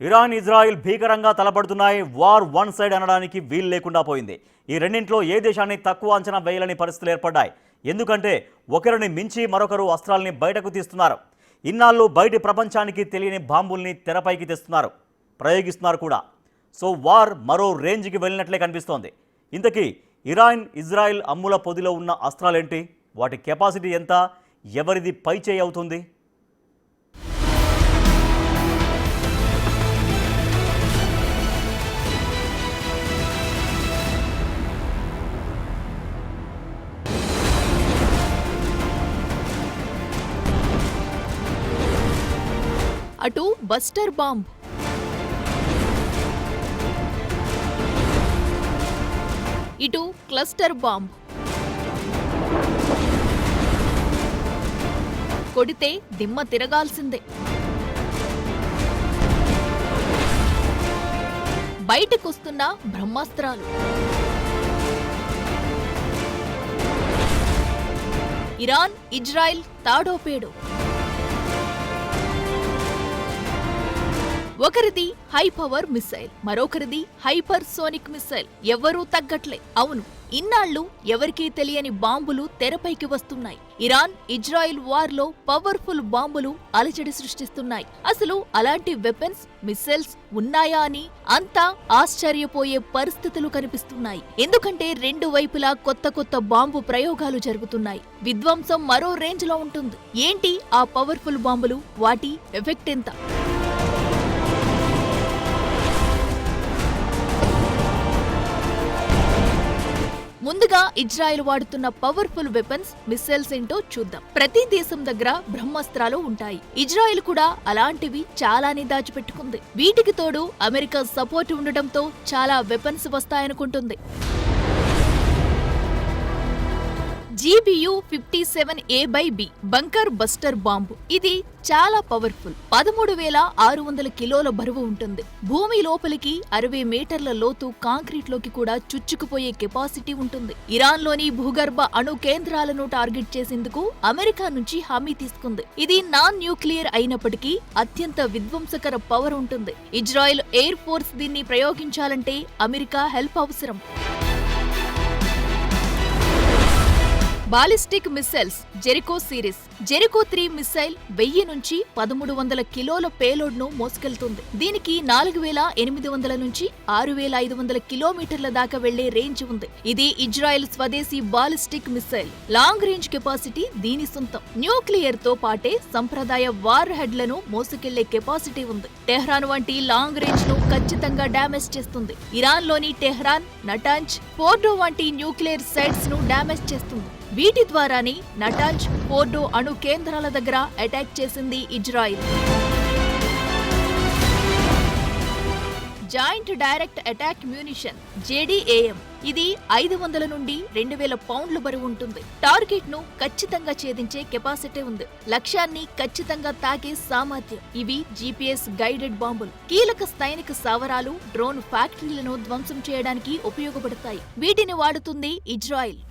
Iran Israel భీకరంగా తలపడుతున్నాయి. War one side అనడానికి వీలు లేకుండా పోయింది. ఈ రెండింట్లో ఏ దేశాన్ని తక్కువ అంచనా వేయాలని పరిస్థితులు ఏర్పడ్డాయి. ఎందుకంటే ఒకరిని మించి మరొకరు అస్త్రాల్ని బయటకు తీస్తున్నారు. ఇన్నాళ్ళు బయటి ప్రపంచానికి తెలియని బాంబుల్ని తెరపైకి తెస్తున్నారు, ప్రయోగిస్తున్నారు కూడా. సో వార్ మరో రేంజ్కి వెళ్ళినట్లే కనిపిస్తోంది. ఇంతకీ ఇరాన్ ఇజ్రాయిల్ అమ్ముల పొదిలో ఉన్న అస్త్రాలేంటి? వాటి కెపాసిటీ ఎంత? ఎవరిది పైచేయి అవుతుంది? అటు బస్టర్ బాంబ్, ఇటు క్లస్టర్ బాంబ్. కొడితే దిమ్మ తిరగాల్సిందే. బయటకొస్తున్న బ్రహ్మాస్త్రాలు. ఇరాన్ ఇజ్రాయిల్ తాడోపేడో. ఒకరిది హై పవర్ మిసైల్, మరొకరిది హైపర్ సోనిక్ మిసైల్. ఎవరూ తగ్గట్లే. అవును, ఇన్నాళ్లు ఎవరికీ తెలియని బాంబులు తెరపైకి వస్తున్నాయి. ఇరాన్ ఇజ్రాయిల్ వార్ లో పవర్ఫుల్ బాంబులు అలజడి సృష్టిస్తున్నాయి. అసలు అలాంటి వెపన్స్, మిసైల్స్ ఉన్నాయా అని అంతా ఆశ్చర్యపోయే పరిస్థితులు కనిపిస్తున్నాయి. ఎందుకంటే రెండు వైపులా కొత్త కొత్త బాంబు ప్రయోగాలు జరుగుతున్నాయి. విధ్వంసం మరో రేంజ్ లో ఉంటుంది. ఏంటి ఆ పవర్ఫుల్ బాంబులు? వాటి ఎఫెక్ట్ ఎంత? ముందుగా ఇజ్రాయెల్ వాడుతున్న పవర్ఫుల్ వెపన్స్, మిసైల్స్ ఏంటో చూద్దాం. ప్రతి దేశం దగ్గర బ్రహ్మాస్త్రాలు ఉంటాయి. ఇజ్రాయెల్ కూడా అలాంటివి చాలానే దాచిపెట్టుకుంది. వీటికి తోడు అమెరికా సపోర్ట్ ఉండటంతో చాలా వెపన్స్ వస్తాయనుకుంటుంది. GBU-57A/B bunker buster bomb. ఇది చాలా పవర్ఫుల్. 13,600 కిలోల బరువు ఉంటుంది. భూమి లోపలికి 60 మీటర్ల లోతు కాంక్రీట్ లోకి కూడా చుచ్చుకుపోయే కెపాసిటీ ఉంటుంది. ఇరాన్ లోని భూగర్భ అణు కేంద్రాలను టార్గెట్ చేసేందుకు అమెరికా నుంచి హామీ తీసుకుంది. ఇది నాన్ న్యూక్లియర్ అయినప్పటికీ అత్యంత విధ్వంసకర పవర్ ఉంటుంది. ఇజ్రాయెల్ ఎయిర్ ఫోర్స్ దీన్ని ప్రయోగించాలంటే అమెరికా హెల్ప్ అవసరం. Ballistic missiles Jericho series. Jericho 3 missile 1000 నుంచి 1300 కిలోల పేలోడ్ ను మోసుకెళ్తుంది. దీనికి 4800 నుంచి 6500 కిలోమీటర్ల దాకా వెళ్లే రేంజ్ ఉంది. ఇది ఇజ్రాయెల్ స్వదేశీ ballistic missile. Long range capacity దీని సొంతం. న్యూక్లియర్ తో పాటే సంప్రదాయ వార్ హెడ్లను మోసుకెళ్లే కెపాసిటీ ఉంది. టెహ్రాన్ వంటి లాంగ్ రేంజ్ ను ఖచ్చితంగా డ్యామేజ్ చేస్తుంది. ఇరాన్ లోని టెహ్రాన్, నటాంజ్, ఫోర్డో వంటి న్యూక్లియర్ సైట్స్ ను డ్యామేజ్ చేస్తుంది. వీటి ద్వారానే నటాంజ్, ఫోర్డో అణు కేంద్రాల దగ్గర అటాక్ చేసింది Israel. Joint direct attack munition JDAM. ఇది 500 నుండి 2000 పౌండ్ల బరువు ఉంటుంది. టార్గెట్ ను ఖచ్చితంగా ఛేదించే కెపాసిటీ ఉంది. లక్ష్యాన్ని ఖచ్చితంగా తాకే సామర్థ్యం. ఇవి GPS గైడెడ్ బాంబులు. కీలక సైనిక స్థావరాలు, డ్రోన్ ఫ్యాక్టరీలను ధ్వంసం చేయడానికి ఉపయోగపడతాయి. వీటిని వాడుతుంది ఇజ్రాయిల్.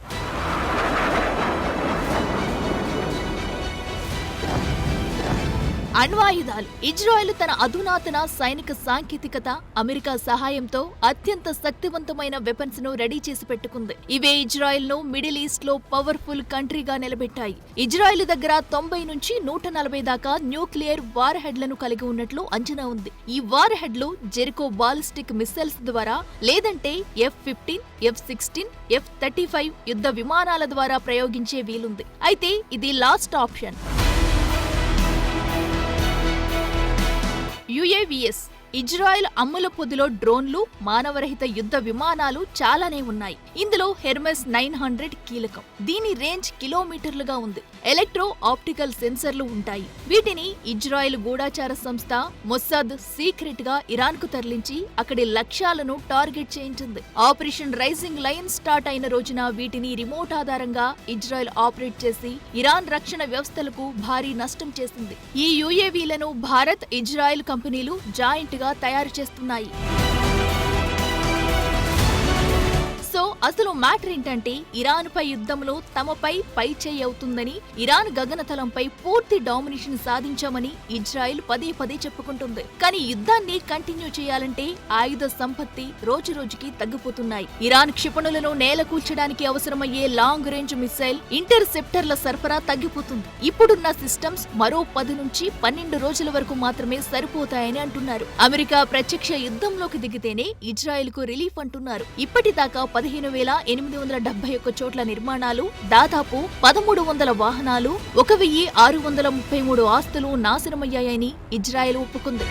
అణ్వాయుధాలు. ఇజ్రాయెల్ తన అధునాతన సైనిక సాంకేతికత, అమెరికా సహాయంతో అత్యంత శక్తివంతమైన వెపన్స్ ను రెడీ చేసి పెట్టుకుంది. ఇవే ఇజ్రాయెల్ ను మిడిల్ ఈస్ట్ లో పవర్ఫుల్ కంట్రీగా నిలబెట్టాయి. ఇజ్రాయెల్ దగ్గర 90 నుంచి 140 దాకా న్యూక్లియర్ వార్ హెడ్లను కలిగి ఉన్నట్లు అంచనా ఉంది. ఈ వార్ హెడ్లు జెరికో బాలిస్టిక్ మిసైల్స్ ద్వారా లేదంటే F-15, F-16, F-35 యుద్ధ విమానాల ద్వారా ప్రయోగించే వీలుంది. అయితే ఇది లాస్ట్ ఆప్షన్. UAVs. ఇజ్రాయెల్ అమ్ముల పొదిలో డ్రోన్లు, మానవరహిత యుద్ధ విమానాలు చాలానే ఉన్నాయి. ఇందులో హెర్మెస్ 900 కీలకం. దీని రేంజ్ కిలోమీటర్లుగా ఉంది. ఎలక్ట్రో ఆప్టికల్ సెన్సర్లు ఉంటాయి. వీటిని ఇజ్రాయెల్ గూఢాచార సంస్థ మొస్సాద్ సీక్రెట్ గా ఇరాన్ కు తరలించి అక్కడి లక్ష్యాలను టార్గెట్ చేయించింది. ఆపరేషన్ రైజింగ్ లయన్ స్టార్ట్ అయిన రోజున వీటిని రిమోట్ ఆధారంగా ఇజ్రాయెల్ ఆపరేట్ చేసి ఇరాన్ రక్షణ వ్యవస్థలకు భారీ నష్టం చేసింది. ఈ UAVలను భారత్, ఇజ్రాయెల్ కంపెనీలు జాయింట్ గా తయారు చేస్తున్నాయి. సో అసలు మ్యాటర్ ఏంటంటే ఇరాన్ పై యుద్ధంలో తమపై పైచేయి అవుతుందని, ఇరాన్ గగనతలంపై పూర్తి డామినేషన్ సాధించామని ఇజ్రాయెల్ పదే పదే చెప్పుకుంటుంది. కానీ యుద్ధాన్ని కంటిన్యూ చేయాలంటే ఆయుధ సంపత్తి రోజు రోజుకి తగ్గిపోతున్నాయి. ఇరాన్ క్షిపణులను నేలకూల్చడానికి అవసరమయ్యే లాంగ్ రేంజ్ మిసైల్, ఇంటర్సెప్టర్ల సరఫరా తగ్గిపోతుంది. ఇప్పుడున్న సిస్టమ్స్ మరో 10 నుంచి 12 రోజుల వరకు మాత్రమే సరిపోతాయని అంటున్నారు. అమెరికా ప్రత్యక్ష యుద్ధంలోకి దిగితేనే ఇజ్రాయెల్ కు రిలీఫ్ అంటున్నారు. ఇప్పటిదాకా 15,871 చోట్ల నిర్మాణాలు, దాదాపు 1,300 వాహనాలు, 1,633 ఆస్తులు నాశనమయ్యాయని ఇజ్రాయెల్ ఒప్పుకుంది.